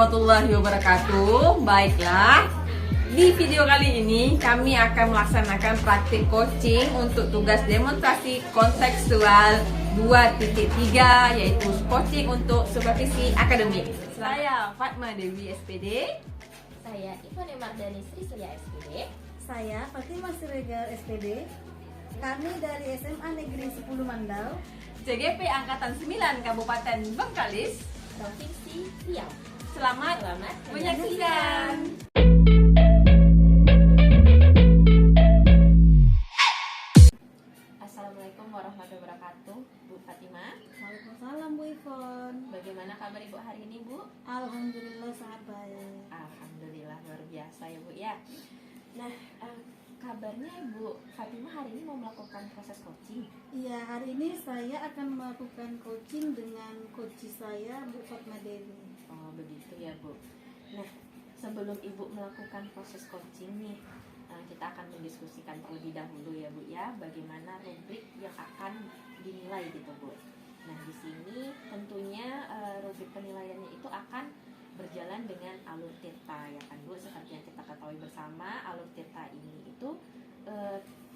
warahmatullahi wabarakatuh. Baiklah, di video kali ini kami akan melaksanakan praktik coaching untuk tugas demonstrasi kontekstual 2.3, yaitu coaching untuk supervisi akademik. Saya Fatma Dewi SPD. Saya Ivone Mardani Sri Surya SPD. Saya Fatimah Siregar SPD. Kami dari SMA Negeri 10 Mandau, CGP Angkatan 9 Kabupaten Bengkalis, Provinsi Riau. Selamat menyaksikan. Assalamualaikum warahmatullahi wabarakatuh, Bu Fatimah. Waalaikumsalam Bu Ivon. Bagaimana kabar Ibu hari ini, Bu? Alhamdulillah sangat baik. Alhamdulillah, luar biasa ya, Bu ya. Nah, kabarnya Bu Fatimah hari ini mau melakukan proses coaching. Iya, hari ini saya akan melakukan coaching dengan coach saya Bu Fatma Dewi. Oh, begitu ya, Bu. Nah, sebelum Ibu melakukan proses coaching nih, kita akan mendiskusikan terlebih dahulu ya, Bu ya, bagaimana rubrik yang akan dinilai gitu, Bu. Nah, di sini tentunya rubrik penilaiannya itu akan berjalan dengan alur tirta ya kan, Bu. Seperti yang kita ketahui bersama, alur tirta ini itu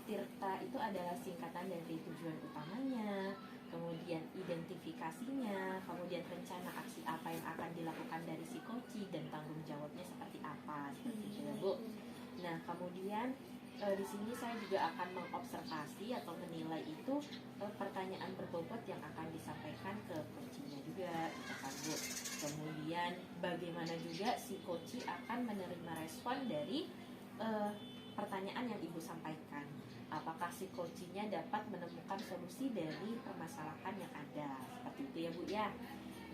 tirta itu adalah singkatan dari tujuan utamanya, kemudian identifikasinya, kemudian rencana aksi apa yang akan dilakukan dari si coach dan tanggung jawabnya seperti apa, seperti itu ya, Bu. Nah, kemudian di sini saya juga akan mengobservasi atau menilai itu pertanyaan berbobot yang akan disampaikan ke coachnya juga, ya kan, Bu. Kemudian bagaimana juga si coach akan menerima respon dari pertanyaan yang Ibu sampaikan. Apakah si coachnya dapat menemukan solusi dari permasalahan yang ada, seperti itu ya, Bu ya.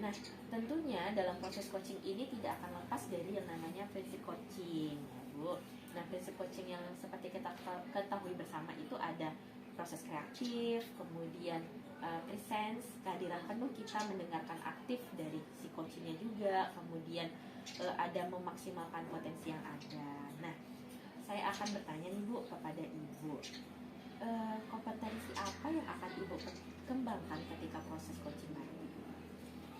Nah, tentunya dalam proses coaching ini tidak akan lepas dari yang namanya prinsip coaching ya, Bu. Nah, prinsip coaching yang seperti kita ketahui bersama itu ada proses kreatif, kemudian presence, kehadiran penuh kita mendengarkan aktif dari si coachnya juga, kemudian ada memaksimalkan potensi yang ada. Nah, saya akan bertanya nih, Bu, kepada Ibu, kompetensi apa yang akan Ibu kembangkan ketika proses coaching nanti?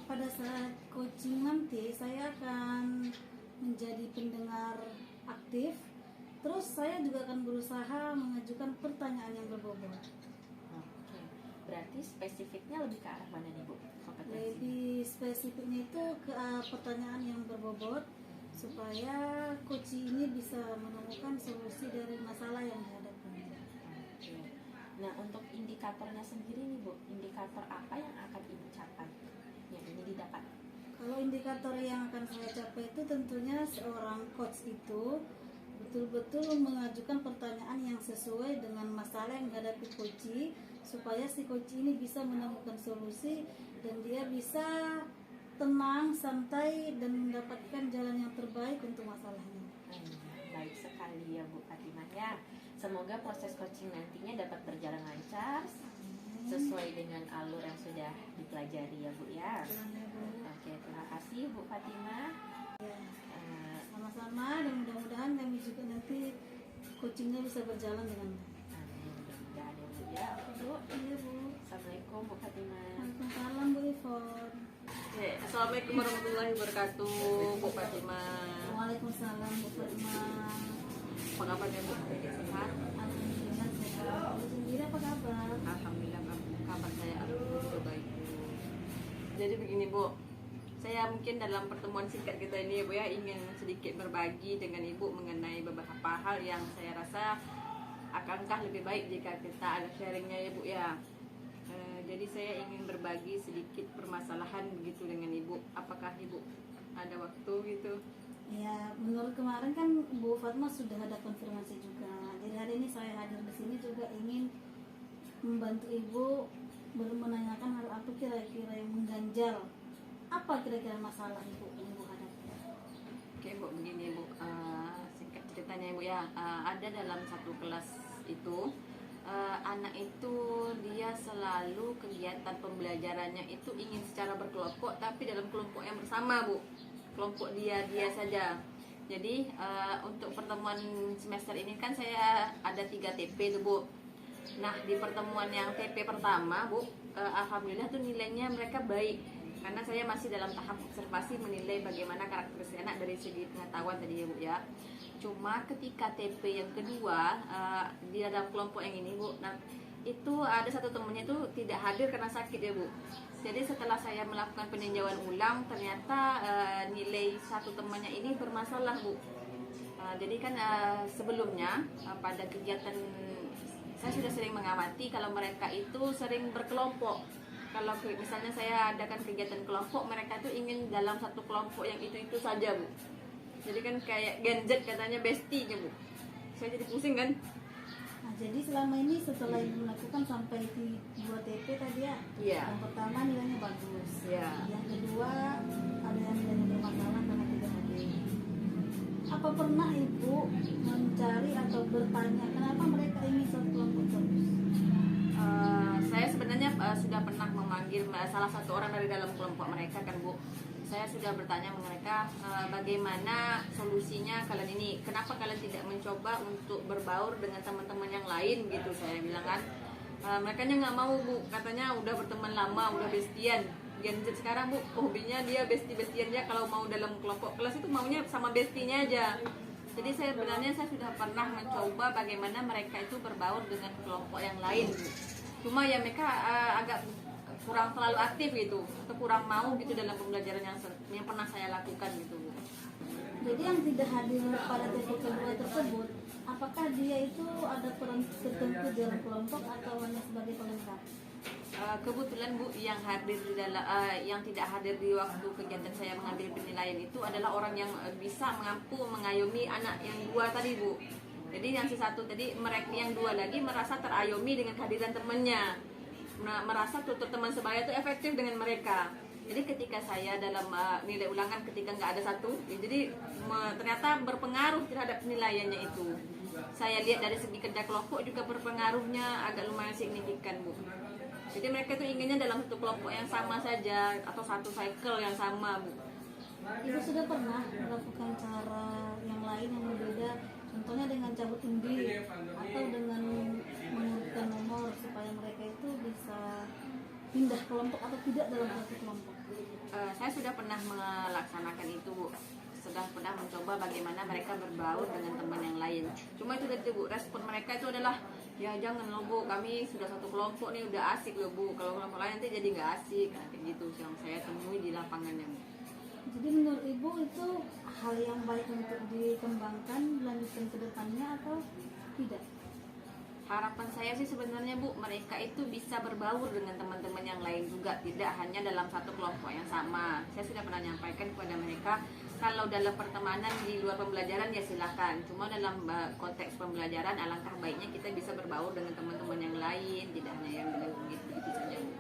Pada saat coaching nanti saya akan menjadi pendengar aktif. Terus saya juga akan berusaha mengajukan pertanyaan yang berbobot. Oke, berarti spesifiknya lebih ke arah mana nih, Bu? Kompetensi? Lebih spesifiknya itu ke pertanyaan yang berbobot supaya coach ini bisa menemukan solusi dari masalah yang dihadapi. Oke. Nah, untuk indikatornya sendiri nih, Bu, indikator apa yang akan Ibu capai yang ini didapat? Kalau indikator yang akan saya capai itu tentunya seorang coach itu betul-betul mengajukan pertanyaan yang sesuai dengan masalah yang dihadapi coach, supaya si coach ini bisa menemukan solusi dan dia bisa tenang, santai, dan mendapatkan jalan yang terbaik untuk masalahnya. Baik sekali ya, Bu Fatimah ya. Semoga proses coaching nantinya dapat berjalan lancar sesuai dengan alur yang sudah dipelajari ya, Bu ya. Oke, terima kasih Bu Fatimah. Ya, sama-sama, dan mudah-mudahan kami juga nanti coachingnya bisa berjalan dengan baik. Amin, mudah-mudahan ya, Bu ya. Oke, Bu. Iya, Bu. Assalamualaikum Bu Fatimah. Waalaikumsalam Bu Ivon. Assalamualaikum warahmatullahi wabarakatuh, Bu Fatimah. Waalaikumsalam Bu Fatimah. Apa kabarnya, Bu? Sehat? Alhamdulillah sehat. Bu sendiri apa kabar? Alhamdulillah, kabar saya alhamdulillah baik. Jadi begini, Bu, saya mungkin dalam pertemuan singkat kita ini, Bu ya, ingin sedikit berbagi dengan Ibu mengenai beberapa hal yang saya rasa akankah lebih baik jika kita ada sharingnya ya, Bu ya. Jadi saya ingin berbagi sedikit permasalahan begitu dengan Ibu. Apakah Ibu ada waktu gitu? Ya, menurut kemarin kan Bu Fatma sudah ada konfirmasi juga. Jadi hari ini saya hadir di sini juga ingin membantu Ibu menanyakan hal apa kira-kira yang mengganjal. Apa kira-kira masalah Ibu yang Ibu hadapi? Oke, Bu, begini, Bu. Singkat ceritanya, Ibu ya. Ada dalam satu kelas itu anak itu dia selalu kegiatan pembelajarannya itu ingin secara berkelompok, tapi dalam kelompok yang bersama, Bu. Kelompok dia saja. Jadi untuk pertemuan semester ini kan saya ada 3 TP tuh, Bu. Nah, di pertemuan yang TP pertama, Bu, alhamdulillah tuh nilainya mereka baik. karena saya masih dalam tahap observasi menilai bagaimana karakteristik anak dari segi pengetahuan tadi ya Bu ya. Cuma ketika TP yang kedua di dalam kelompok yang ini Bu, nah itu ada satu temennya itu tidak hadir karena sakit ya Bu. Jadi setelah saya melakukan peninjauan ulang, ternyata nilai satu temannya ini bermasalah Bu. Jadi kan sebelumnya pada kegiatan saya sudah sering mengamati kalau mereka itu sering berkelompok. Kalau misalnya saya adakan kegiatan kelompok, mereka tuh ingin dalam satu kelompok yang itu saja Bu. Jadi kan kayak Gen Z katanya bestie-nya Bu. Saya jadi pusing kan. Nah, jadi selama ini setelah ibu melakukan sampai di 2 TP tadi ya, Iya. yang pertama nilainya bagus, Iya. yang kedua ada yang nilainya bermasalah karena tidak hadir. Apa pernah ibu mencari atau bertanya kenapa mereka ingin satu kelompok terus? Saya sebenarnya sudah pernah memanggil salah satu orang dari dalam kelompok mereka kan Bu. Saya sudah bertanya mereka bagaimana solusinya kalian ini, kenapa kalian tidak mencoba untuk berbaur dengan teman-teman yang lain gitu, saya bilang kan. Mereka nggak mau Bu, katanya udah berteman lama, udah bestian. Gen Z sekarang Bu, hobinya dia bestie-bestiannya kalau mau dalam kelompok kelas itu maunya sama bestinya aja. Jadi saya sudah pernah mencoba bagaimana mereka itu berbaur dengan kelompok yang lain Bu. Cuma ya mereka agak kurang terlalu aktif gitu, atau kurang mau gitu dalam pembelajaran yang pernah saya lakukan gitu Bu. Jadi yang tidak hadir pada TP kedua tersebut, apakah dia itu ada peran tertentu dalam kelompok atau hanya sebagai pelengkap? Kebetulan Bu, yang hadir di dalam yang tidak hadir di waktu kegiatan saya mengambil penilaian itu adalah orang yang bisa mampu mengayomi anak yang dua tadi Bu. Jadi yang satu tadi, mereka yang dua lagi merasa terayomi dengan kehadiran temannya, merasa tutur teman sebaya itu efektif dengan mereka. Jadi ketika saya dalam nilai ulangan ketika nggak ada satu, ya, jadi ternyata berpengaruh terhadap penilaiannya itu. Saya lihat dari segi kerja kelompok juga berpengaruhnya agak lumayan signifikan Bu. Jadi mereka tuh inginnya dalam satu kelompok yang sama saja atau satu cycle yang sama Bu. Ibu sudah pernah melakukan cara yang lain yang berbeda, contohnya dengan cabut undi atau dengan mengurutkan nomor supaya mereka itu bisa pindah kelompok atau tidak dalam satu kelompok? Saya sudah pernah melaksanakan itu Bu. Sudah pernah mencoba bagaimana mereka berbaur dengan teman yang lain. Cuma itu tadi Bu, respon mereka itu adalah ya jangan loh Bu, kami sudah satu kelompok nih udah asik loh Bu, kalau kelompok lain nanti jadi nggak asik, kayak gitu yang saya temui di lapangannya Bu. Jadi menurut ibu itu hal yang baik untuk dikembangkan, dilanjutkan ke depannya atau tidak? Harapan saya sih sebenarnya Bu, mereka itu bisa berbaur dengan teman-teman yang lain juga, tidak hanya dalam satu kelompok yang sama. Saya sudah pernah menyampaikan kepada mereka, kalau dalam pertemanan di luar pembelajaran ya silakan. Cuma dalam konteks pembelajaran alangkah baiknya kita bisa berbaur dengan teman-teman yang lain, tidak hanya yang dengan begitu saja Bu.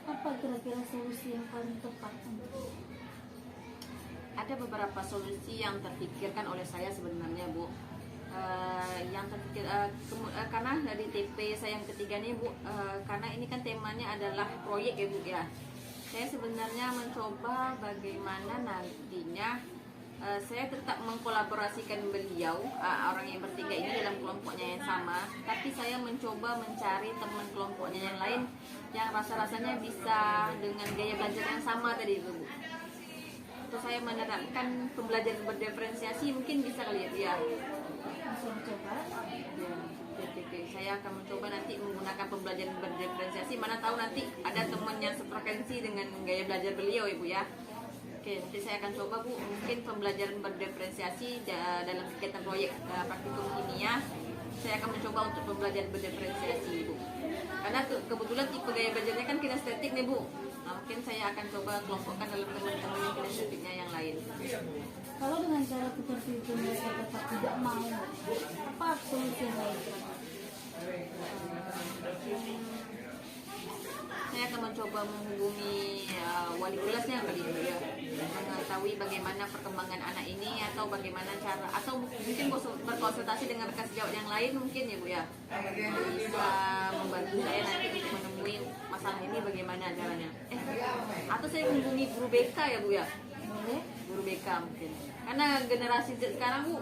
Apa kira-kira solusi yang paling tepat untuk Ada beberapa solusi yang terpikirkan oleh saya sebenarnya Bu. Yang terpikir karena dari TP saya yang ketiga nih Bu, karena ini kan temanya adalah proyek ya Bu ya. Saya sebenarnya mencoba bagaimana nantinya saya tetap mengkolaborasikan beliau, orang yang bertiga ini dalam kelompoknya yang sama, tapi saya mencoba mencari teman kelompoknya yang lain yang rasa-rasanya bisa dengan gaya belajar yang sama tadi itu Bu. Atau saya menerapkan pembelajaran berdiferensiasi, mungkin bisa kali ya. bisa dicoba? Ya, oke. Saya akan mencoba nanti menggunakan pembelajaran berdiferensiasi. Mana tahu nanti ada teman yang sefrekuensi dengan gaya belajar beliau Ibu ya. Oke, nanti saya akan coba Bu, mungkin pembelajaran berdiferensiasi dalam kegiatan proyek praktikum kimia. Saya akan mencoba untuk pembelajaran berdiferensiasi Ibu. Karena kebetulan tipe gaya belajarnya kan kinestetik nih Bu. Nah, mungkin saya akan coba kelompokkan dalam teman-teman yang kinestetiknya yang lain. Kalau dengan cara seperti itu mereka tetap tidak mau, apa solusi yang lain? Saya akan mencoba menghubungi wali kelasnya kali ya, mengetahui bagaimana perkembangan anak ini atau bagaimana cara, atau mungkin berkonsultasi dengan rekan sejawat yang lain mungkin ya Bu ya, bisa membantu saya nanti untuk menemui masalah ini bagaimana caranya. Atau saya menghubungi guru BK ya Bu ya, Boleh? guru BK mungkin, karena generasi Z sekarang Bu,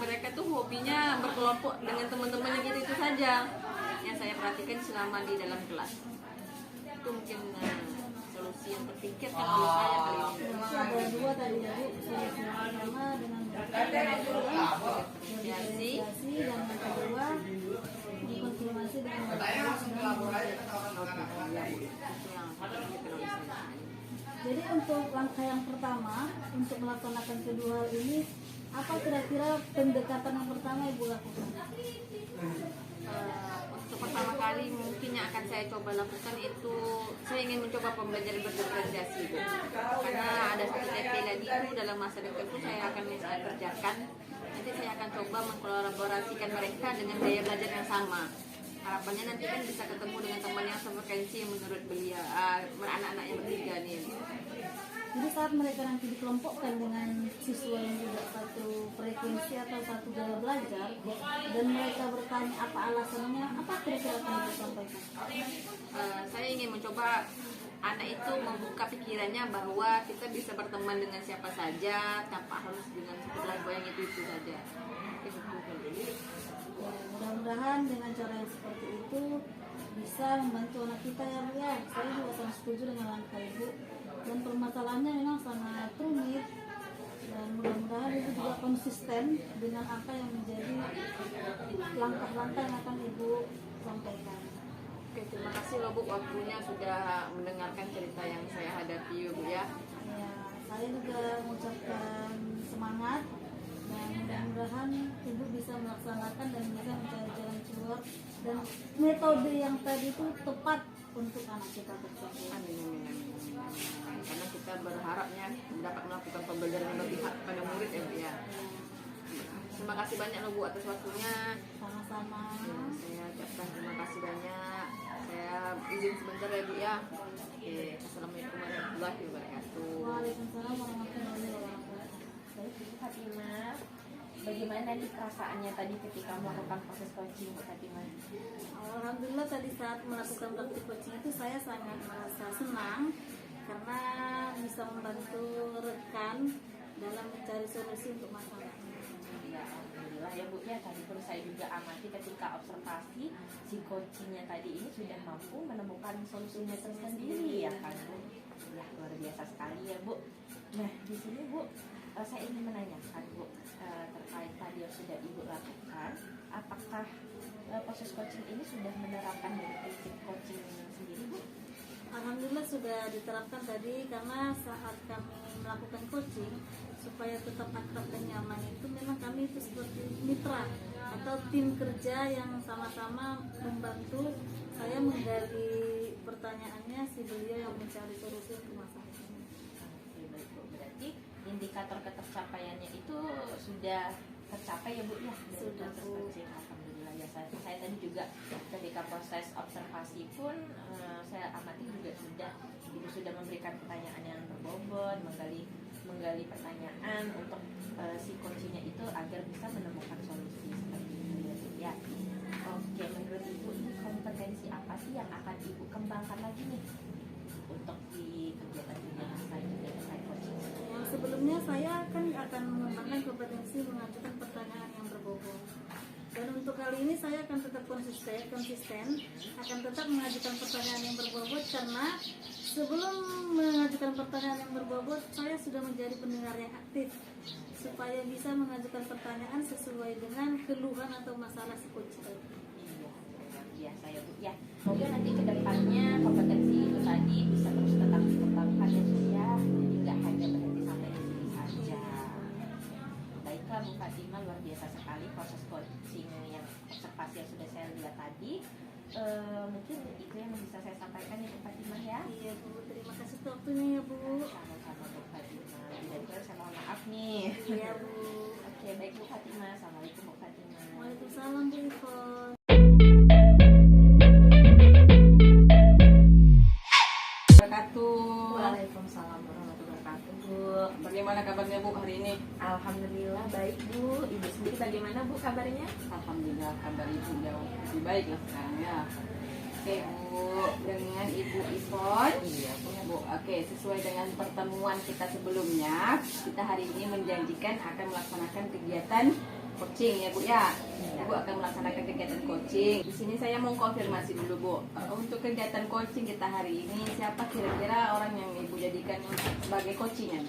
mereka tuh hobinya berkelompok dengan teman-temannya gitu itu saja yang saya perhatikan selama di dalam kelas. Itu mungkin solusi yang terpikirkan oleh saya kali ini. Berarti ada dua tadi ya Bu, solusi yang pertama dengan Negosiasi. dan yang kedua dikonfirmasi dengan berkas dan Oke, ya, Bu. Itu yang terpikirkan oleh saya. Jadi untuk langkah yang pertama untuk melaksanakan kedua hal ini, apa kira-kira pendekatan yang pertama Ibu lakukan? Untuk pertama kali mungkin yang akan saya coba lakukan itu saya ingin mencoba pembelajaran berdiferensiasi, Bu. Karena ada satu TP lagi itu dalam masa dekat itu saya akan kerjakan. Nanti saya akan coba mengkolaborasikan mereka dengan gaya belajar yang sama. Harapannya nanti kan bisa ketemu dengan teman yang sefrekuensi yang menurut beliau, anak-anak yang bertiga nih. Jadi saat mereka nanti dikelompokkan dengan siswa yang tidak satu frekuensi atau satu gaya belajar dan mereka bertanya apa alasannya, apa kira-kira akan disampaikan? Saya ingin mencoba anak itu membuka pikirannya bahwa kita bisa berteman dengan siapa saja tanpa harus dengan satu kelompok yang itu saja. Ya, mudah-mudahan dengan cara yang seperti itu bisa membantu anak kita ya Bu ya. Saya juga sangat setuju dengan langkah Ibu dan permasalahannya memang sangat rumit dan mudah-mudahan Ibu juga konsisten dengan apa yang menjadi langkah-langkah yang akan Ibu sampaikan. Oke, terima kasih loh Bu waktunya sudah mendengarkan cerita yang saya hadapi Bu ya. Ya, saya juga mengucapkan semangat dan mudah-mudahan Ibu bisa melaksanakan dan bisa mencari jalan keluar dan metode yang tadi itu tepat untuk anak kita tersebut. Amin, amin, amin. Karena kita berharapnya dapat melakukan pembelajaran yang berpihak pada murid ya Bu ya. Terima kasih banyak loh Bu atas waktunya. Sama-sama. Ya, saya ucapkan terima kasih banyak. Saya izin sebentar ya Bu ya. Oke, assalamualaikum warahmatullahi wabarakatuh. Waalaikumsalam warahmatullahi wabarakatuh. Baik, Bu Fatimah, bagaimana nih perasaannya tadi ketika melakukan proses coaching, Bu Fatimah? Alhamdulillah tadi saat melakukan praktik coaching itu saya sangat merasa senang karena bisa membantu rekan dalam mencari solusi untuk masalah. Ya, alhamdulillah ya Bu ya. Tadi pun saya juga amati ketika observasi si coachingnya tadi ini sudah mampu menemukan solusinya tersendiri ya kan Bu. Ya, luar biasa sekali ya Bu. Nah, di sini Bu, saya ingin menanyakan Bu, terkait tadi yang sudah Ibu lakukan, apakah proses coaching ini sudah menerapkan dari prinsip coaching sendiri Bu? Alhamdulillah sudah diterapkan tadi karena saat kami melakukan coaching supaya tetap akrab dan nyaman itu memang kami itu seperti mitra atau tim kerja yang sama-sama membantu saya menggali pertanyaannya si beliau yang mencari solusi untuk masalah ini. Oke, baik Bu. Berarti indikator ketercapaiannya itu sudah tercapai ya Bu ya? Dari Sudah, proses Bu. coaching. Alhamdulillah ya. Saya tadi juga ketika proses observasi pun saya amati juga Ibu sudah memberikan pertanyaan yang berbobot, menggali pertanyaan untuk si coachingnya itu agar bisa menemukan solusi seperti itu ya Bu ya. Oke, menurut Ibu ini kompetensi apa sih yang akan Ibu kembangkan lagi nih untuk di kegiatan-kegiatan selanjutnya terkait coaching? Yang sebelumnya saya akan mengembangkan kompetensi mengajukan pertanyaan yang berbobot. Dan untuk kali ini saya akan tetap konsisten akan tetap mengajukan pertanyaan yang berbobot karena sebelum mengajukan pertanyaan yang berbobot saya sudah menjadi pendengar yang aktif supaya bisa mengajukan pertanyaan sesuai dengan keluhan atau masalah si coach tadi. Iya, biasa ya Bu ya. Semoga nanti kedepannya kompetensi itu tadi bisa terus tetap dikembangkan ya Bu ya. Jadi nggak hanya berhenti sampai di sini saja. Baiklah Bu Fatimah, luar biasa sekali proses coaching yang observasi yang sudah saya lihat tadi. Mungkin itu yang bisa saya sampaikan ya Bu Fatimah ya. Iya Bu, terima kasih untuk waktunya ya Bu. Sama-sama Bu Fatimah. Dan juga saya mohon maaf nih. Iya Bu. Oke, baik Bu Fatimah. Assalamualaikum Bu Fatimah. Waalaikumsalam Bu Ivon. Waalaikumsalam warahmatullahi wabarakatuh Bu. Bagaimana kabarnya Bu hari ini? Alhamdulillah baik Bu. Ibu sendiri bagaimana Bu kabarnya? Alhamdulillah kabar Ibu jauh lebih baik lah sekarang ya. Oke Bu, dengan Ibu Ivon. Iya Bu. Bu, oke, sesuai dengan pertemuan kita sebelumnya, kita hari ini menjanjikan akan melaksanakan kegiatan coaching ya Bu ya. Iya. Ibu akan melaksanakan kegiatan coaching. Di sini saya mau konfirmasi dulu Bu. Untuk kegiatan coaching kita hari ini, siapa kira-kira orang yang Ibu jadikan sebagai coachingnya?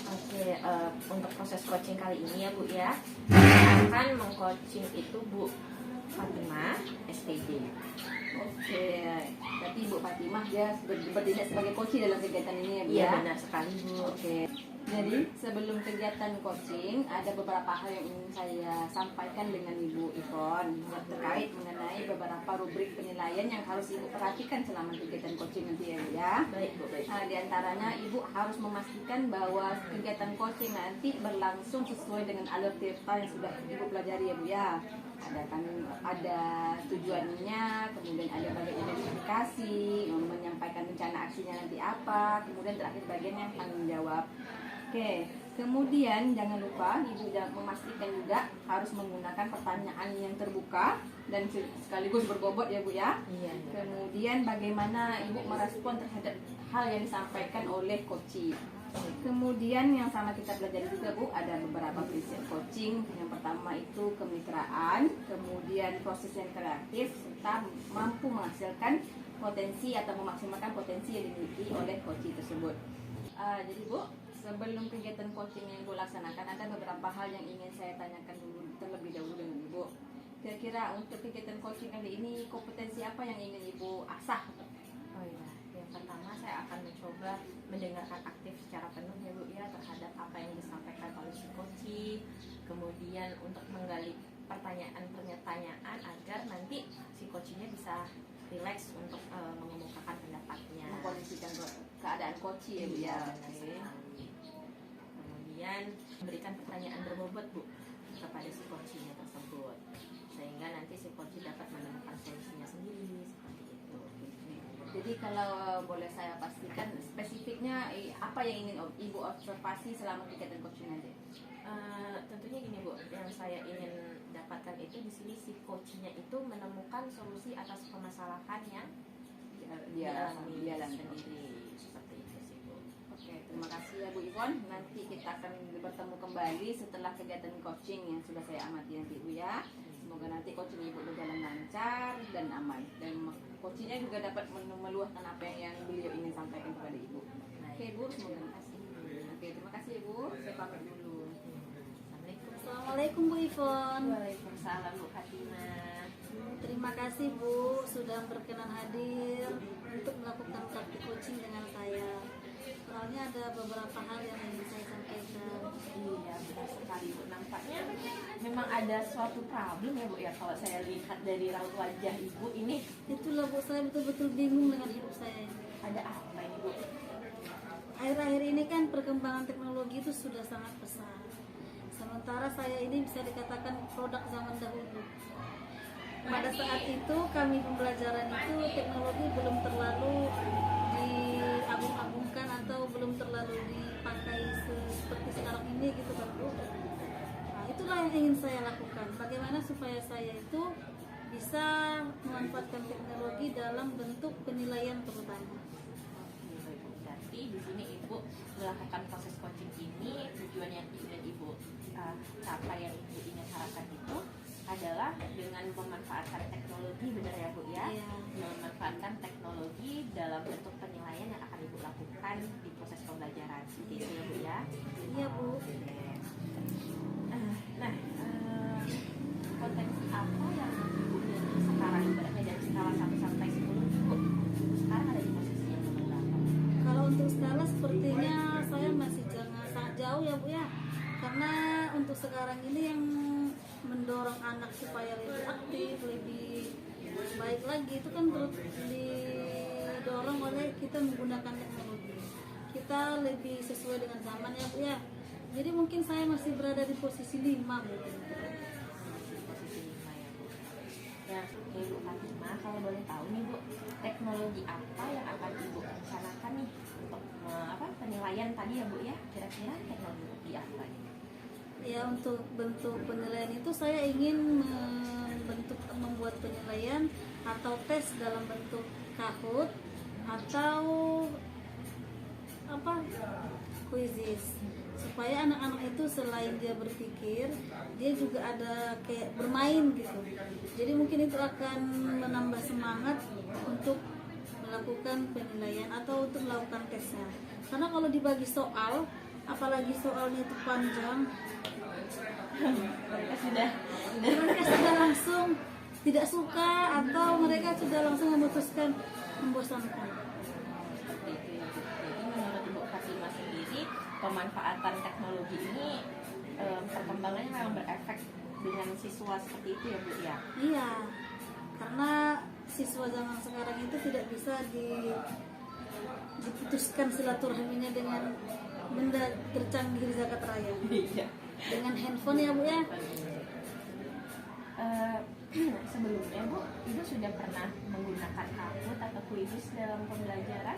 Oke, untuk proses coaching kali ini ya Bu ya, akan mengcoaching itu Bu Fatimah SPD. Oke, berarti Ibu Fatimah ya bertindak sebagai coaching dalam kegiatan ini ya Bu Iya ya? benar sekali Bu. Oke. Jadi sebelum kegiatan coaching ada beberapa hal yang ingin saya sampaikan dengan Ibu Ivon terkait mengenai beberapa rubrik penilaian yang harus Ibu perhatikan selama kegiatan coaching nanti ya Bu ya. Baik Bu, baik. Nah, di antaranya Ibu harus memastikan bahwa kegiatan coaching nanti berlangsung sesuai dengan alur cerita yang sudah Ibu pelajari ya Bu ya. Ada tujuannya, kemudian ada bagian identifikasi, menyampaikan rencana aksinya nanti apa, kemudian terakhir bagian yang tanggung jawab. Oke, kemudian jangan lupa Ibu memastikan juga harus menggunakan pertanyaan yang terbuka dan sekaligus berbobot ya Bu ya. Iya. Kemudian bagaimana Ibu merespon terhadap hal yang disampaikan oleh coaching. Kemudian yang sama kita pelajari juga Bu, ada beberapa prinsip coaching. Yang pertama itu kemitraan, kemudian proses yang kreatif, serta mampu menghasilkan potensi atau memaksimalkan potensi yang dimiliki oleh coaching tersebut. Jadi Bu, sebelum kegiatan coaching yang Ibu laksanakan, ada beberapa hal yang ingin saya tanyakan dulu terlebih dahulu dengan Ibu. Kira-kira untuk kegiatan coaching kali ini kompetensi apa yang ingin Ibu asah? Oh iya, yang pertama saya akan mencoba mendengarkan aktif secara penuh ya Bu ya terhadap apa yang disampaikan oleh si coaching. Kemudian untuk menggali pertanyaan agar nanti si coachingnya bisa rileks untuk mengemukakan pendapatnya. Mengkondisikan keadaan coaching ya Bu ya. Benar sekali. Kemudian memberikan pertanyaan berbobot Bu kepada si coachingnya tersebut sehingga nanti si coaching dapat menemukan solusinya sendiri seperti itu. Jadi kalau boleh saya pastikan spesifiknya apa yang ingin Ibu observasi selama kegiatan coaching nanti? Tentunya gini Bu, yang saya ingin dapatkan itu di sini si coachingnya itu menemukan solusi atas permasalahan yang Dia dialami sendiri seperti itu sih Bu. Oke, terima kasih ya Bu Ivon. Nanti kita akan bertemu kembali setelah kegiatan coaching yang sudah saya amati nanti Bu ya. Semoga nanti coaching Ibu berjalan lancar dan aman, dan coachingnya juga dapat meluahkan apa yang beliau ingin sampaikan kepada Ibu. Oke Bu, semoga terima kasih. Oke, terima kasih Ibu. Saya pamit dulu. Assalamualaikum. Assalamualaikum Bu Ivon. Waalaikumsalam Bu Fatimah. Terima kasih Bu sudah berkenan hadir untuk melakukan praktik coaching dengan saya. Soalnya ada beberapa hal yang ingin saya sampaikan. Iya benar sekali Bu. Nampaknya memang ada suatu problem ya Bu ya kalau saya lihat dari raut wajah Ibu ini. Itulah Bu, saya betul-betul bingung dengan hidup saya ini. Ada apa ini Bu? Akhir-akhir ini kan perkembangan teknologi itu sudah sangat pesat. Sementara saya ini bisa dikatakan produk zaman dahulu. Pada saat itu kami pembelajaran itu teknologi belum terlalu diagung-agungkan atau belum terlalu dipakai seperti sekarang ini gitu kan Bu. Nah, itulah yang ingin saya lakukan. Bagaimana supaya saya itu bisa memanfaatkan teknologi dalam bentuk penilaian terutama. Berarti di sini Ibu melakukan proses coaching ini tujuan yang ingin Ibu capai, yang Ibu ingin harapkan itu adalah dengan memanfaatkan teknologi, benar ya Bu ya? Iya. Memanfaatkan teknologi dalam bentuk penilaian yang akan Ibu lakukan di proses pembelajaran seperti itu ya Bu ya? Iya Bu. Nah, potensi apa yang Ibu miliki sekarang ibaratnya dari skala 1 sampai 10 Ibu sekarang ada di posisi yang berapa? Kalau untuk skala sepertinya saya masih sangat jauh ya Bu ya. Karena untuk sekarang ini yang mendorong anak supaya lebih aktif, lebih baik lagi itu kan terus didorong oleh kita menggunakan teknologi. Kita lebih sesuai dengan zaman ya Bu ya. Jadi mungkin saya masih berada di posisi 5 mungkin. Posisi 5 ya Bu. Ya, Ibu Fatimah, kalau boleh tahu nih Bu, teknologi apa yang akan Ibu rencanakan nih untuk penilaian tadi ya Bu ya? Kira-kira teknologi apa nih? Ya, untuk bentuk penilaian itu saya ingin membuat penilaian atau tes dalam bentuk Kahoot atau quizzes. supaya anak-anak itu selain dia berpikir, dia juga ada kayak bermain gitu. Jadi mungkin itu akan menambah semangat untuk melakukan penilaian atau untuk melakukan tesnya. Karena kalau dibagi soal, apalagi soalnya itu panjang, mereka sudah langsung tidak suka atau mereka sudah langsung memutuskan membosankan. Seperti itu ya Bu. Jadi menurut Ibu Fatimah sendiri, pemanfaatan teknologi ini perkembangannya memang berefek dengan siswa seperti itu ya Bu ya. Iya, karena siswa zaman sekarang itu tidak bisa diputuskan silaturahminya dengan benda tercanggih di zakat raya. Iya. Dengan handphone ya Bu ya. Sebelumnya Bu, Ibu sudah pernah menggunakan Kahoot atau Quizzes dalam pembelajaran?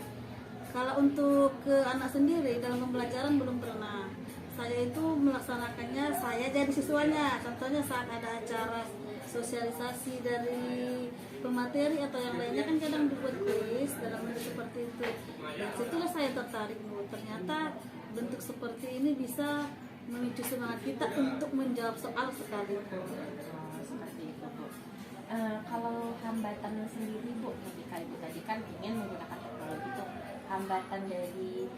Kalau untuk ke anak sendiri dalam pembelajaran belum pernah. Saya itu melaksanakannya, saya jadi siswanya. Contohnya saat ada acara sosialisasi dari pemateri atau yang lainnya kan kadang dibuat kuis dalam bentuk seperti itu. Dan situlah saya tertarik Bu. Ternyata bentuk seperti ini bisa memicu semangat kita untuk menjawab soal sekalipun. Seperti itu Bu. Kalau hambatan sendiri Bu, ketika Ibu tadi kan ingin menggunakan teknologi itu, hambatan dari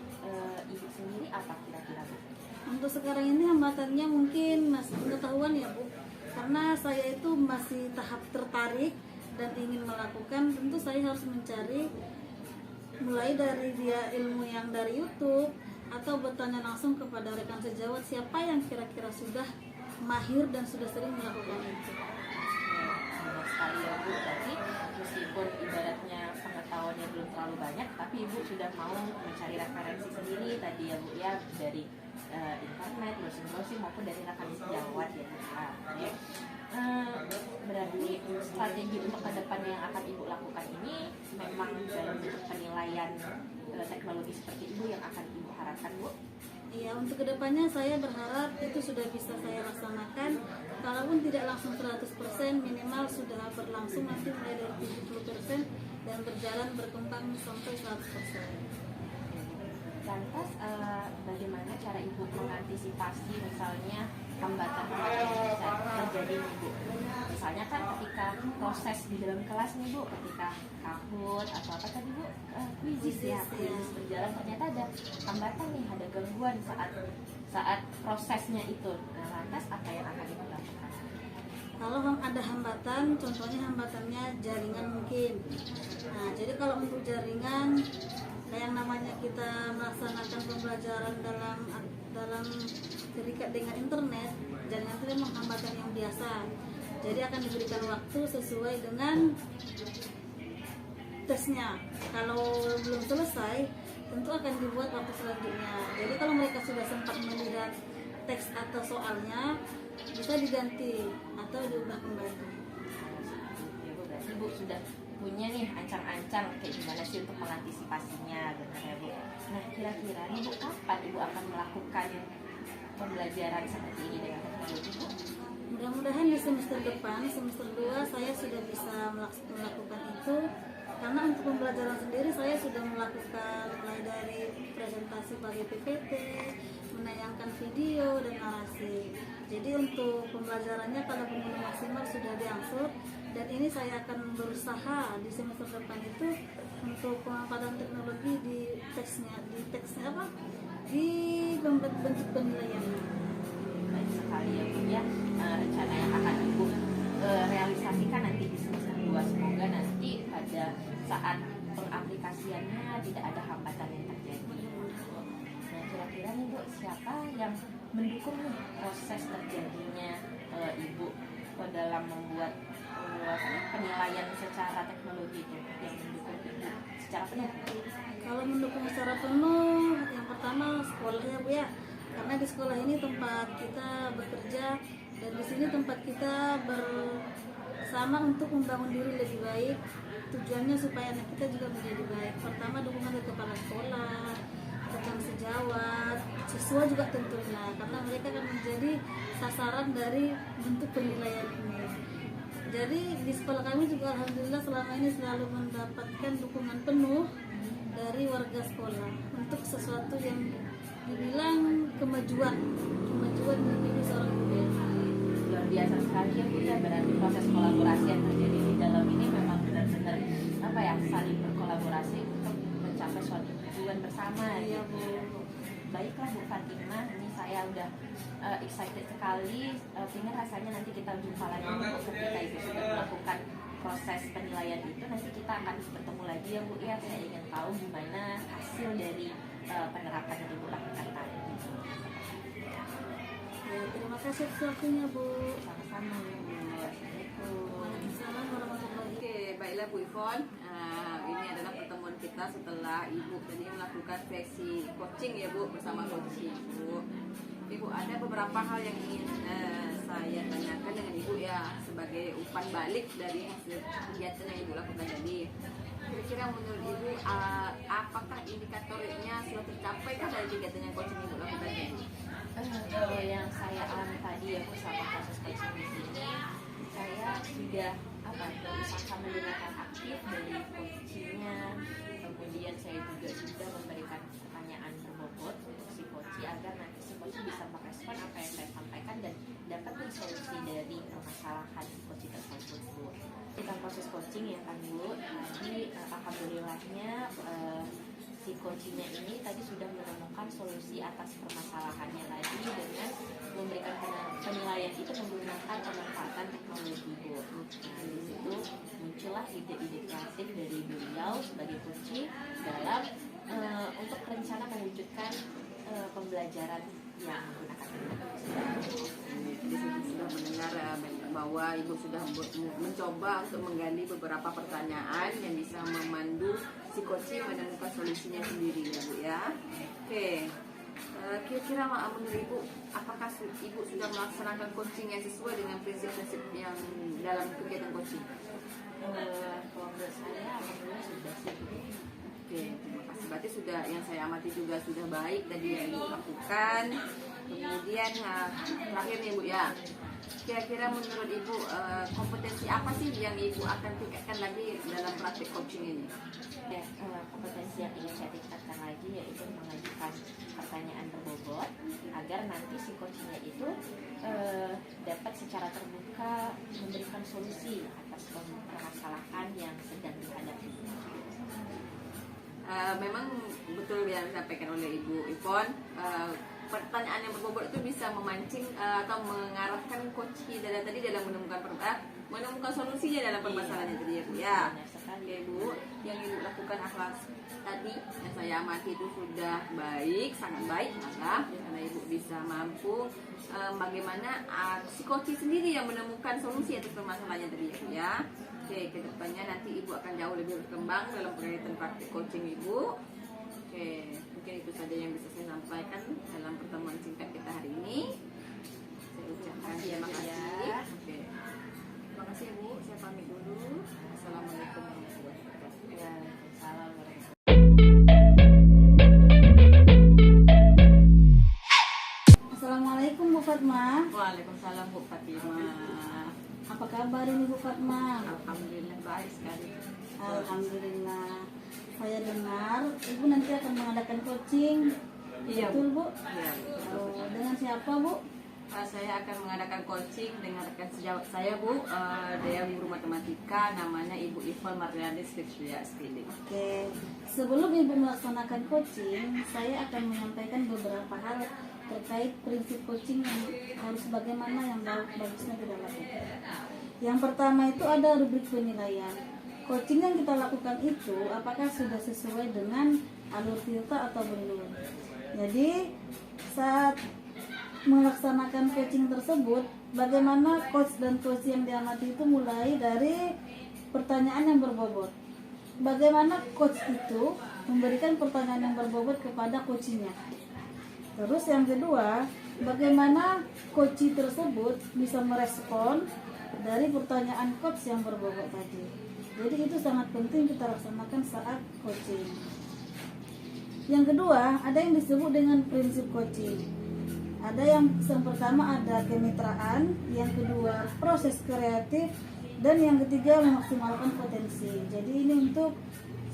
Ibu sendiri apa kira-kira Bu? Untuk sekarang ini hambatannya mungkin masih pengetahuan ya Bu, karena saya itu masih tahap tertarik dan ingin melakukan. Tentu saya harus mencari mulai dari dia ilmu yang dari YouTube atau bertanya langsung kepada rekan sejawat siapa yang kira-kira sudah mahir dan sudah sering melakukan itu. Benar sekali ya Bu, berarti meskipun ibaratnya pengetahuannya belum terlalu banyak, tapi Ibu sudah mau mencari referensi sendiri tadi ya Bu ya, dari internet, browsing maupun dari rekan sejawat ya Bu. Berarti strategi untuk kedepannya yang akan Ibu lakukan ini memang dalam bentuk penilaian teknologi seperti Ibu yang akan Ibu harapkan Bu? Iya, untuk kedepannya saya berharap itu sudah bisa saya laksanakan. Kalaupun tidak langsung 100%, minimal sudah berlangsung nanti mulai dari 70% dan berjalan berkembang sampai 100%. Lantas bagaimana cara Ibu mengantisipasi misalnya hambatan-hambatan yang bisa terjadi nih Bu? Misalnya kan ketika proses di dalam kelas nih Bu, ketika Kahoot atau apa tadi Bu, quizzes ya, quizzes berjalan ternyata ada hambatan nih, ada gangguan saat prosesnya itu. Nah, lantas apa yang akan Ibu lakukan? Kalau ada hambatan, contohnya hambatannya jaringan mungkin. Nah, jadi kalau untuk jaringan, yang namanya kita melaksanakan pembelajaran dalam terikat dengan internet, jaringan itu memang hambatan yang biasa. Jadi akan diberikan waktu sesuai dengan tesnya. Kalau belum selesai, tentu akan dibuat waktu selanjutnya. Jadi kalau mereka sudah sempat melihat teks atau soalnya, bisa diganti atau diubah kembali. Ya Bu, berarti Bu sudah punya nih ancang-ancang kayak gimana sih untuk mengantisipasinya, benar ya Bu. Nah, kira-kira nih Bu, kapan Ibu akan melakukan pembelajaran seperti ini dengan teknologi Bu? Mudah-mudahan di semester depan, semester 2 saya sudah bisa melakukan itu. Karena untuk pembelajaran sendiri saya sudah melakukan mulai dari presentasi bagi PPT, menayangkan video dan narasi. Jadi untuk pembelajarannya kalau belum maksimal sudah diangsur, dan ini saya akan berusaha di semester depan itu untuk pemanfaatan teknologi di teksnya apa? Di bentuk penilaian. Baik sekali ya Bu ya, rencana yang akan Ibu realisasikan nanti di semester 2. Semoga nanti pada saat pengaplikasiannya tidak ada hambatan yang terjadi. Nah, kira-kira nih Bu, siapa yang mendukung nih proses terjadinya Ibu dalam membuat penilaian secara teknologi itu, yang mendukung Ibu secara penuh? Kalau mendukung secara penuh, yang pertama sekolah ya Bu ya, karena di sekolah ini tempat kita bekerja dan di sini tempat kita bersama untuk membangun diri lebih baik. Tujuannya supaya anak kita juga menjadi baik. Pertama dukungan dari kepala sekolah, rekan sejawat, siswa juga tentunya, karena mereka akan menjadi sasaran dari bentuk penilaian ini. Jadi di sekolah kami juga alhamdulillah selama ini selalu mendapatkan dukungan penuh dari warga sekolah untuk sesuatu yang dibilang kemajuan menjadi seorang guru. Luar biasa sekali ya Bu ya, berarti proses kolaborasi yang terjadi di dalam ini memang benar-benar apa ya, saling berkolaborasi untuk mencapai suatu tujuan bersama. Iya, gitu. Bu. Baiklah Bu Fatimah, ini saya udah excited sekali. Pengen rasanya nanti kita jumpa lagi Bu, ketika Ibu sudah melakukan proses penilaian itu. Nanti kita akan bertemu lagi ya Bu ya. Saya ingin tahu gimana hasil dari penerapan yang Ibu lakukan tadi. Ya, terima kasih atas waktunya, Bu. Sama-sama Bu. Assalamualaikum. Waalaikumsalam warahmatullahi. Oke, baiklah Bu Ivon. Ini adalah pertemuan kita setelah Ibu tadi melakukan sesi coaching ya Bu, bersama coaching Bu. Ibu, ada beberapa hal yang ingin saya tanyakan dengan Ibu ya, sebagai umpan balik dari hasil kegiatan yang Ibu lakukan tadi. Kira-kira menurut Ibu, apakah indikatornya sudah tercapai kan dari kegiatan yang coaching Ibu lakukan tadi? Kalau yang saya alami tadi ya Bu, sama proses coaching di sini, saya sudah berusaha mendengarkan aktif dari coachingnya. Kemudian saya juga sudah memberikan pertanyaan berbobot untuk si coach agar nanti si coach bisa merespon apa yang saya sampaikan dan dapat solusi dari permasalahan si coach tersebut Bu. Kita proses coaching ya kan Bu, tadi alhamdulillahnya si coachingnya ini tadi sudah menemukan solusi atas permasalahannya tadi dengan memberikan penilaian itu menggunakan pemanfaatan teknologi Bu. Nah di situ muncullah ide-ide kreatif dari beliau sebagai coach dalam untuk rencana mewujudkan pembelajaran yang menggunakan teknologi. Jadi saya sudah mendengar bahwa Ibu sudah mencoba untuk menggali beberapa pertanyaan yang bisa memandu si coaching menemukan solusinya sendiri ya Bu ya. Oke, kira-kira menurut Ibu, apakah Ibu sudah melaksanakan coaching yang sesuai dengan prinsip-prinsip yang dalam kegiatan coaching? Kalau menurut saya alhamdulillah sudah sih Bu. Oke, terima kasih. Berarti sudah, yang saya amati juga sudah baik tadi yang Ibu lakukan. Kemudian terakhir nih Bu ya, kira-kira menurut Ibu kompetensi apa sih yang Ibu akan tingkatkan lagi dalam praktik coaching ini? Ya, kompetensi yang ingin saya tingkatkan lagi yaitu mengajukan pertanyaan berbobot agar nanti si coachingnya itu dapat secara terbuka memberikan solusi atas permasalahan yang sedang dihadapi. Memang betul yang disampaikan oleh Ibu Ivon, pertanyaan yang berbobot itu bisa memancing atau mengarahkan coach kita tadi dalam menemukan solusinya dalam permasalahannya tadi ya Bu ya. Oke Bu, yang Ibu lakukan akhlak tadi yang saya amati itu sudah baik, sangat baik, maka karena Ibu bisa mampu bagaimana si coach sendiri yang menemukan solusi atas permasalahannya tadi ya Bu ya. Oke, kedepannya nanti Ibu akan jauh lebih berkembang dalam kegiatan praktik coaching Ibu. Oke, mungkin itu saja yang bisa saya sampaikan dalam pertemuan singkat kita hari ini. Saya ucapkan terima kasih. Oke, terima kasih Bu. Saya pamit dulu. Assalamualaikum warahmatullahi wabarakatuh. Waalaikumsalam warahmatullahi wabarakatuh. Assalamualaikum Bu Fatma. Waalaikumsalam Bu Fatimah. Apa kabar ini Bu Fatma? Alhamdulillah baik sekali. Alhamdulillah. Saya dengar Ibu nanti akan mengadakan coaching. Iya, Betul Bu? Iya. Oh, dengan siapa Bu? Saya akan mengadakan coaching dengan rekan sejawat saya Bu, dia guru matematika, namanya Ibu Ivon Marliani Skripsia Skripsi. Oke, sebelum Ibu melaksanakan coaching, saya akan menyampaikan beberapa hal terkait prinsip coaching yang harus bagaimana yang bagusnya kita lakukan. Yang pertama itu ada rubrik penilaian. Coaching yang kita lakukan itu apakah sudah sesuai dengan alur filter atau belum. Jadi saat melaksanakan coaching tersebut, bagaimana coach dan coach yang diamati itu mulai dari pertanyaan yang berbobot. Bagaimana coach itu memberikan pertanyaan yang berbobot kepada coachingnya. Terus yang kedua, bagaimana coach tersebut bisa merespon dari pertanyaan coach yang berbobot tadi. Jadi itu sangat penting kita laksanakan saat coaching. Yang kedua, ada yang disebut dengan prinsip coaching. Ada yang pertama ada kemitraan, yang kedua proses kreatif, dan yang ketiga memaksimalkan potensi. Jadi ini untuk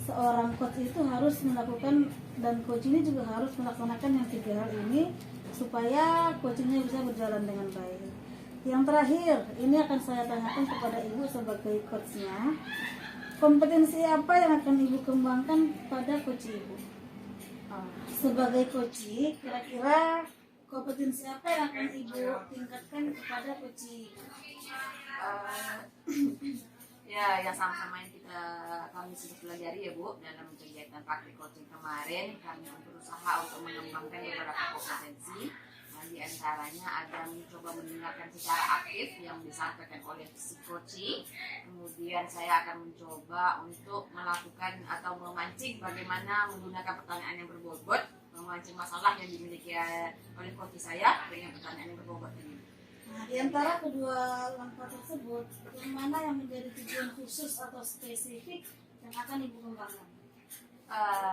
seorang coach itu harus melakukan, dan coach ini juga harus melaksanakan yang 3 hal ini supaya coachingnya bisa berjalan dengan baik. Yang terakhir, ini akan saya tanyakan kepada ibu sebagai coachnya. Kompetensi apa yang akan ibu kembangkan pada coach ibu? Sebagai coach, kira-kira kompetensi apa yang akan ibu tingkatkan kepada coach? Ya, yang sama-sama yang kami sudah pelajari ya Bu dalam kegiatan praktik coaching kemarin, kami berusaha untuk mengembangkan beberapa kompetensi. Di antaranya ada mencoba mendengarkan secara aktif yang disampaikan oleh psikoci. Kemudian saya akan mencoba untuk melakukan atau memancing bagaimana menggunakan pertanyaan yang berbobot, memancing masalah yang dimiliki oleh coach saya dengan pertanyaan yang berbobot ini. Nah, di antara kedua langkah tersebut, yang mana yang menjadi tujuan khusus atau spesifik yang akan ibu kembangkan?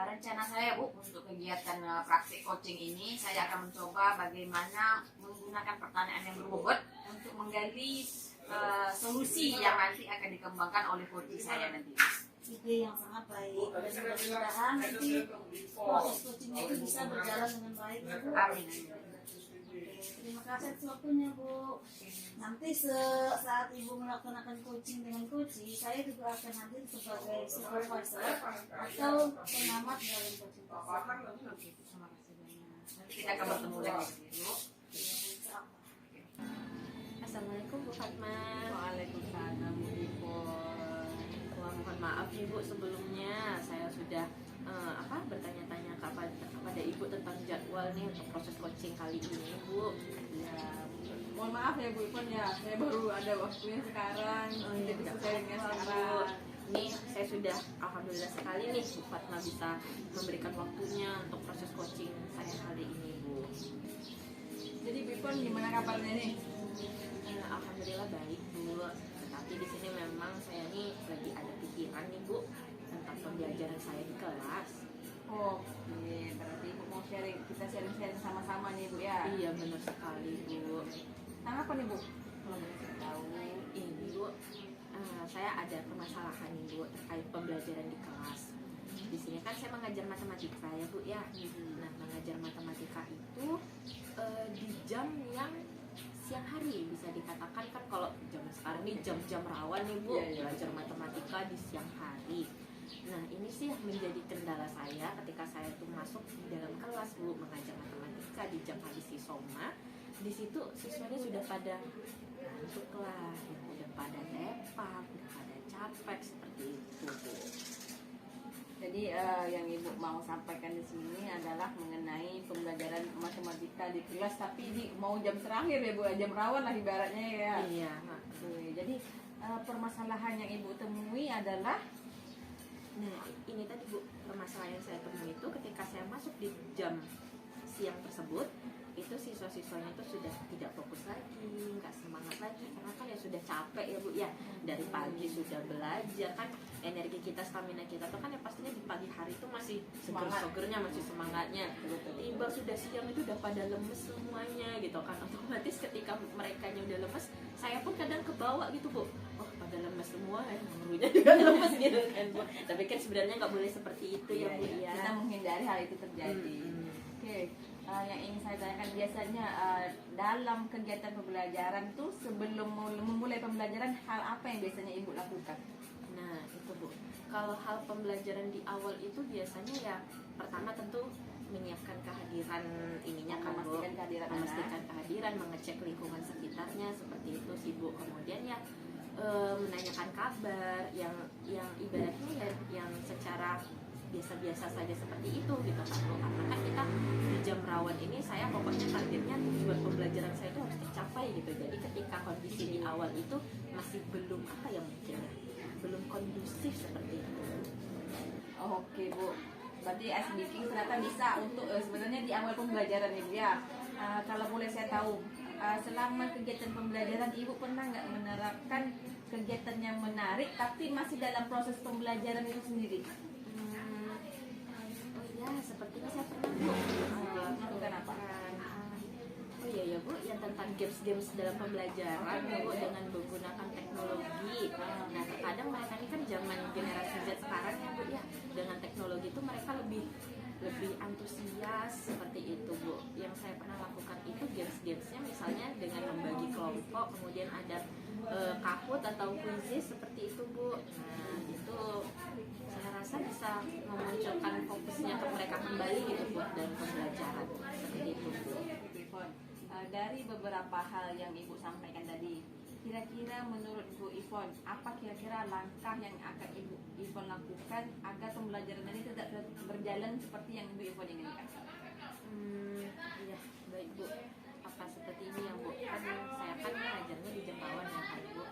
Rencana saya Bu untuk kegiatan praktik coaching ini, saya akan mencoba bagaimana menggunakan pertanyaan yang berbobot untuk menggali solusi yang nanti akan dikembangkan oleh coach saya nanti. Ide yang sangat baik, dan mudah-mudahan nanti proses coaching itu bisa berjalan dengan baik ya, Bu. Amin. Terima kasih atas waktunya Bu. Nanti saat ibu melaksanakan coaching dengan coach, saya juga akan hadir sebagai supervisor atau pengamat dalam coaching tersebut. Terima kasih banyak. Nanti kita akan bertemu lagi Bu. Assalamualaikum Bu Fatma. Waalaikumsalam Bu Ipon. Wah, mohon maaf Ibu sebelumnya saya sudah bertanya-tanya kepada Ibu tentang jadwal nih untuk proses coaching kali ini Bu. Ya, mohon maaf ya Bu Ipon ya, saya baru ada waktunya sekarang, jadi bisa sharingnya sekarang. Ini saya sudah alhamdulillah sekali nih Bu Fatma bisa memberikan waktunya untuk proses coaching saya kali ini Bu. Jadi Bu Ipon gimana kabarnya nih? Alhamdulillah baik Bu. Tetapi di sini memang saya nih lagi ada pikiran nih Bu tentang pembelajaran saya di kelas. Oke, berarti Ibu mau sharing, kita sharing-sharing sama-sama nih Bu ya? Iya benar sekali Bu. Tentang apa nih Bu? Kalau boleh saya tahu. Ini Bu, saya ada permasalahan nih Bu terkait pembelajaran di kelas. Di sini kan saya mengajar matematika ya Bu ya. Nah, mengajar matematika itu di jam yang siang hari, bisa dikatakan kan kalau zaman sekarang ini jam-jam rawan nih Bu, belajar matematika di siang hari. Nah, ini sih yang menjadi kendala saya ketika saya tuh masuk di dalam kelas Bu, mengajar matematika di jam habis sisoma. Di situ siswanya sudah pada ngantuk lah, udah pada lepak, udah pada capek seperti itu Bu. Jadi yang Ibu mau sampaikan di sini adalah mengenai pembelajaran matematika di kelas, tapi mau jam terakhir ya Bu, jam rawan lah ibaratnya ya. Iya. Oke, jadi permasalahan yang Ibu temui adalah, Nah, ini tadi Bu, permasalahan yang saya temui itu ketika saya masuk di jam siang tersebut, itu siswa-siswanya itu sudah tidak fokus lagi, nggak semangat lagi, karena kan ya sudah capek ya Bu ya, dari pagi sudah belajar kan, energi kita, stamina kita tuh kan ya pastinya di pagi hari itu masih seger-segernya, masih semangatnya. Tiba sudah siang itu udah pada lemes semuanya gitu kan, otomatis ketika mereka udah lemes, saya pun kadang kebawa gitu Bu, oh pada lemes semua ya, gurunya juga lemes gitu kan Bu. Tapi kan sebenarnya nggak boleh seperti itu ya Bu ya. kita menghindari hal itu terjadi. Oke, yang ingin saya tanyakan biasanya dalam kegiatan pembelajaran tuh sebelum memulai pembelajaran, hal apa yang biasanya Ibu lakukan? Nah itu Bu, kalau hal pembelajaran di awal itu biasanya ya pertama tentu menyiapkan kehadiran ininya kan Bu, memastikan kehadiran, mengecek lingkungan sekitarnya seperti itu sih Bu. Kemudian ya menanyakan kabar yang ibaratnya ya yang secara biasa-biasa saja seperti itu gitu kan Bu. Karena kan kita di jam rawan ini saya pokoknya targetnya tujuan pembelajaran saya itu harus tercapai gitu. Jadi ketika kondisi di awal itu masih belum belum kondusif seperti itu. Oke Bu, berarti ice breaking ternyata bisa untuk sebenarnya di awal pembelajaran Ibu ya. Kalau boleh saya tahu, selama kegiatan pembelajaran Ibu pernah nggak menerapkan kegiatan yang menarik tapi masih dalam proses pembelajaran itu sendiri? Oh iya, sepertinya saya pernah Bu. Melakukan apa? Oh iya ya Bu, yang tentang games-games dalam pembelajaran Bu dengan menggunakan teknologi. Nah terkadang mereka ini kan zaman generasi Z sekarang ya Bu ya, dengan teknologi itu mereka lebih antusias seperti itu Bu. Yang saya pernah lakukan itu games-gamesnya misalnya dengan membagi kelompok, kemudian ada Kahoot atau quizzes seperti itu Bu. Nah itu saya rasa bisa memunculkan fokusnya ke mereka kembali gitu Bu dalam pembelajaran seperti itu Bu. Ivon, dari beberapa hal yang Ibu sampaikan tadi, kira-kira menurut Bu Ivon, apa kira-kira langkah yang akan Ibu Ivon lakukan agar pembelajaran ini tidak berjalan seperti yang Ibu Ivon inginkan? Iya, baik Bu. Apa seperti ini ya Bu? Kan saya kan mengajarnya di Jembawan ya kan Bu.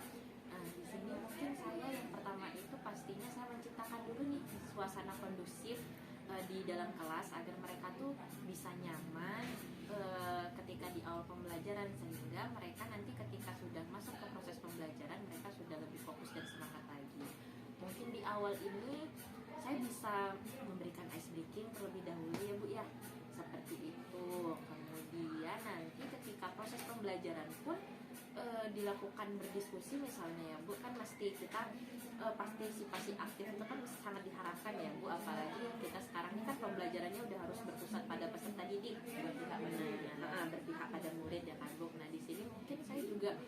Nah, di sini mungkin saya yang pertama itu pastinya saya menciptakan dulu nih suasana kondusif di dalam kelas agar mereka tuh bisa nyaman ketika di awal pembelajaran, sehingga mereka nanti ketika sudah masuk ke proses pembelajaran mereka sudah lebih fokus dan semangat lagi. Mungkin di awal ini saya bisa memberikan ice breaking terlebih dahulu ya Bu ya, seperti itu. Kemudian nanti ketika proses pembelajaran pun dilakukan berdiskusi misalnya ya Bu, kan mesti kita partisipasi aktif itu kan sangat diharapkan ya Bu, apalagi kita sekarang ini kan pembelajarannya udah harus berpusat pada peserta didik, berpihak pada murid ya kan Bu. Nah di sini mungkin saya juga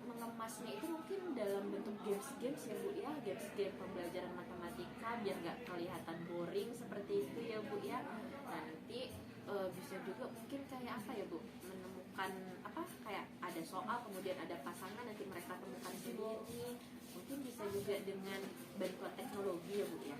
mengemasnya itu mungkin dalam bentuk games-games ya Bu ya, games-game pembelajaran matematika biar nggak kelihatan boring seperti itu ya Bu ya. Nah nanti bisa juga mungkin kayak apa ya Bu, menemukan apa kayak ada soal kemudian ada pasangan nanti mereka temukan sendiri. Mungkin bisa juga dengan bantuan teknologi ya Bu ya.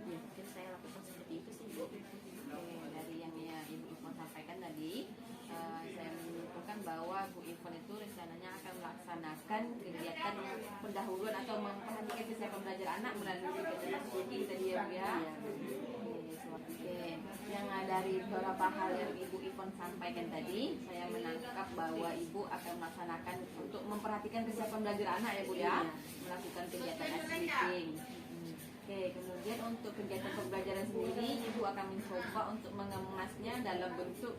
Ya mungkin saya lakukan seperti itu sih Bu. Oke, dari yang ya Ibu Ivon sampaikan tadi, saya menyimpulkan bahwa Bu Ivon itu rencananya akan melaksanakan kegiatan pendahuluan atau memperhatikan kisah pembelajaran anak melalui kegiatan studi tadi ya Bu ya. Oke, yang dari beberapa hal yang Ibu Ivon sampaikan tadi, saya menangkap bahwa Ibu akan melaksanakan untuk memperhatikan kesiapan belajar anak ya Bu ya, melakukan kegiatan activity. Oke, kemudian untuk kegiatan pembelajaran sendiri, Ibu akan mencoba untuk mengemasnya dalam bentuk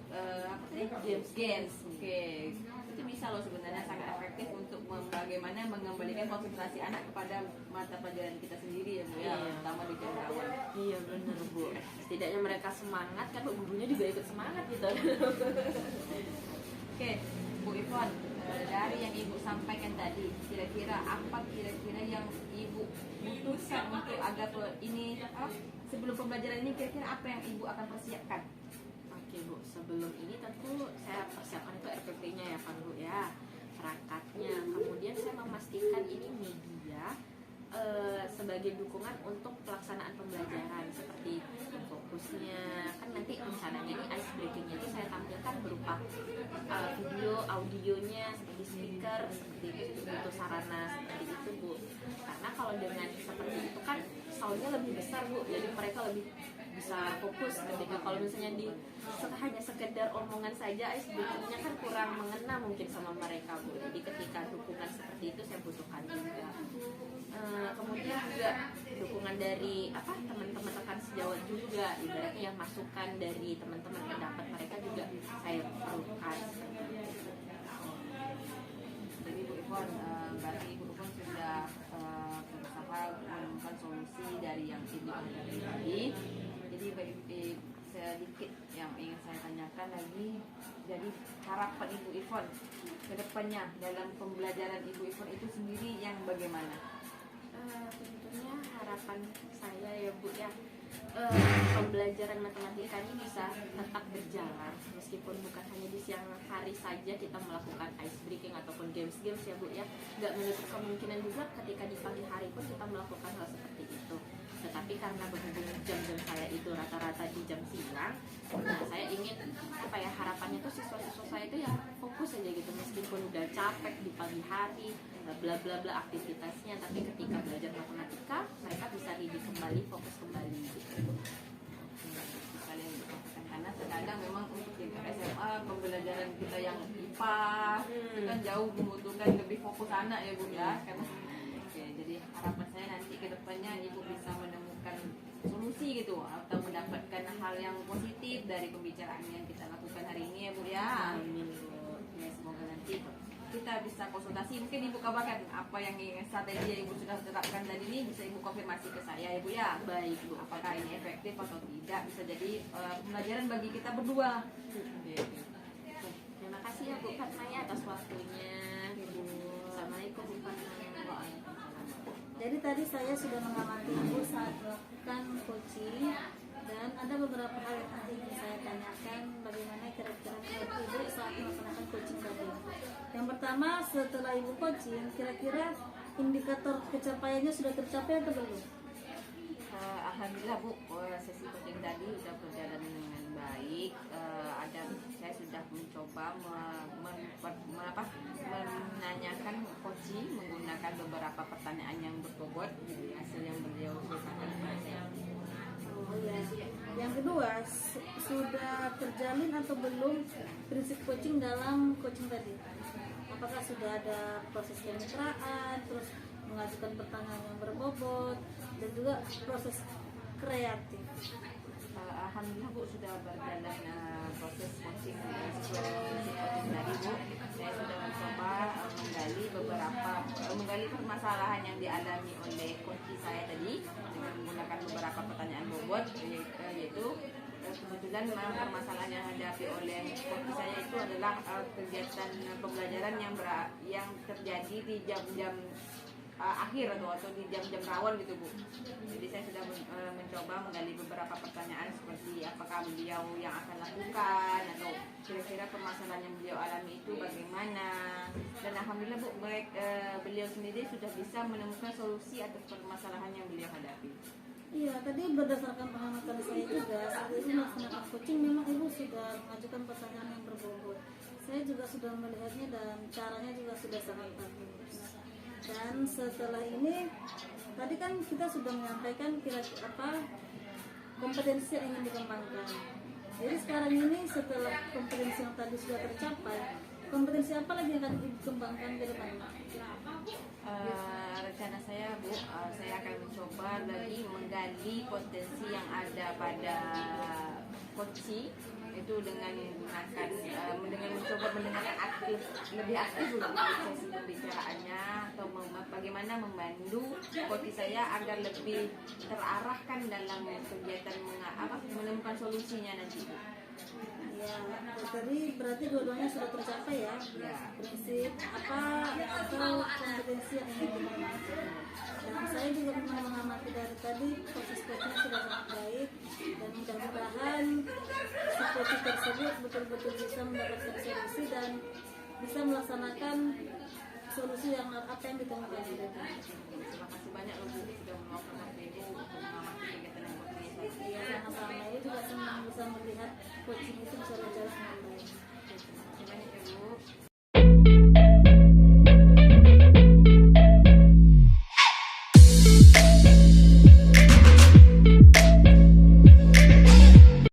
games. Oke, itu bisa loh sebenarnya sangat efektif untuk bagaimana mengembalikan konsentrasi anak kepada mata pelajaran kita sendiri ya Bu ya, terutama di jam awal. Iya benar Bu. Setidaknya mereka semangat kan gurunya juga ikut semangat gitu. Oke, Bu Ivon, dari yang Ibu sampaikan tadi, kira-kira apa kira-kira yang Ibu butuhkan untuk agar ini sebelum pembelajaran ini kira-kira apa yang Ibu akan persiapkan? Oke Bu, sebelum ini tentu saya persiapkan itu RPP-nya ya kan Bu ya, perangkatnya. Kemudian saya memastikan ini media sebagai dukungan untuk pelaksanaan pembelajaran seperti fokusnya. Kan nanti rencananya ini ice breaking-nya itu saya tampilkan berupa video, audionya seperti speaker, seperti itu butuh sarana seperti itu Bu. Karena kalau dengan seperti itu kan soundnya lebih besar Bu, jadi mereka lebih bisa fokus. Ketika kalau misalnya hanya sekedar omongan saja, ice breaking-nya kan kurang mengena mungkin sama mereka Bu. Jadi ketika dukungan seperti itu saya butuhkan juga. Kemudian juga dukungan dari teman-teman rekan sejawat juga, ibaratnya yang masukan dari teman-teman pendapat mereka juga saya perlukan. Jadi Bu Ivon, berarti Ibu Ivon sudah berusaha menemukan solusi dari yang Ibu alami tadi. Jadi sedikit yang ingin saya tanyakan lagi, jadi harapan Ibu Ivon ke depannya dalam pembelajaran Ibu Ivon itu sendiri yang bagaimana? Tentunya harapan saya ya Bu ya, pembelajaran matematika ini bisa tetap berjalan meskipun bukan hanya di siang hari saja kita melakukan ice breaking ataupun games ya Bu ya, nggak menutup kemungkinan juga ketika di pagi hari pun kita melakukan hal seperti itu. Tetapi karena berhubung jam-jam saya itu rata-rata di jam siang, nah saya ingin harapannya tuh siswa-siswa saya itu ya fokus aja gitu, meskipun udah capek di pagi hari bla bla bla aktivitasnya, tapi ketika belajar matematika mereka bisa ready kembali, fokus kembali gitu. Kalian dikatakan karena terkadang memang untuk tingkat SMA pembelajaran kita yang IPA itu kan jauh membutuhkan lebih fokus anak ya Bu ya, karena jadi harapan saya nanti ke depannya Ibu bisa menemukan solusi gitu atau mendapatkan hal yang positif dari pembicaraan yang kita lakukan hari ini ya Bu ya. Amin nanti kita bisa konsultasi. Mungkin Ibu kabarkan apa yang strategi yang Ibu sudah terapkan tadi ini, bisa Ibu konfirmasi ke saya Ibu ya. Baik Bu. Apakah ini efektif atau tidak, bisa jadi pembelajaran bagi kita berdua. Terima kasih ya Bu Fatma ya atas waktunya. Ibu. Assalamualaikum Bu Fatma. Jadi tadi saya sudah mengamati Ibu saat melakukan coaching, dan ada beberapa hal yang ingin saya tanyakan bagaimana kira-kira menurut Ibu saat melaksanakan coaching tadi. Yang pertama, setelah Ibu coaching, kira-kira indikator pencapaiannya sudah tercapai atau belum? Alhamdulillah Bu, sesi coaching tadi sudah berjalan dengan baik. Saya sudah mencoba menanyakan coaching menggunakan beberapa pertanyaan yang berbobot hasil yang beliau usulkan kepada saya. Oh ya. Yang kedua, sudah terjalin atau belum prinsip coaching dalam coaching tadi? Apakah sudah ada proses kemitraan, terus mengajukan pertanyaan yang berbobot, dan juga proses kreatif? Alhamdulillah Bu, sudah berjalan proses coaching sesuai prinsip coaching tadi Bu. Saya sudah mencoba menggali permasalahan yang dialami oleh coach saya tadi dengan menggunakan beberapa pertanyaan bobot, yaitu kebetulan permasalahan yang dihadapi oleh coach saya itu adalah kegiatan pembelajaran yang terjadi di jam-jam akhir atau di jam-jam rawan gitu Bu. Jadi saya sudah mencoba menggali beberapa pertanyaan seperti apakah beliau yang akan lakukan, atau kira-kira permasalahan yang beliau alami itu bagaimana. Dan alhamdulillah Bu, beliau sendiri sudah bisa menemukan solusi atas permasalahan yang beliau hadapi. Iya, tadi berdasarkan pengamatan saya juga, saat Ibu melaksanakan coaching memang Ibu sudah mengajukan pertanyaan yang berbobot. Saya juga sudah melihatnya dan caranya juga sudah sangat bagus. Dan setelah ini, tadi kan kita sudah menyampaikan kira-kira apa kompetensi yang ingin dikembangkan. Jadi sekarang ini setelah kompetensi yang tadi sudah tercapai, kompetensi apa lagi yang akan dikembangkan ke depan? Rencana saya Bu, saya akan mencoba lagi menggali potensi yang ada pada coaching itu dengan menggunakan dengan mencoba mendengarkan lebih aktif dulu sesi pembicaraannya, atau bagaimana membantu coach saya agar lebih terarahkan dalam kegiatan menemukan solusinya nanti Bu. Ya, tadi berarti dua-duanya sudah tercapai ya. Prinsip apa atau kompetensi yang ingin dikembangkan. Dan saya juga pernah mengamati dari tadi proses coaching sudah sangat baik, dan mudah-mudahan si coaching tersebut betul-betul bisa mendapatkan solusi dan bisa melaksanakan solusi yang apa yang ditemukan. Terima kasih banyak Bu sudah meluangkan waktu ini untuk mengamati kegiatan yang coaching saya. Ya, sama-sama. Ini juga senang bisa melihat coaching itu bisa berjalan dengan baik. Terima kasih banyak ya Bu.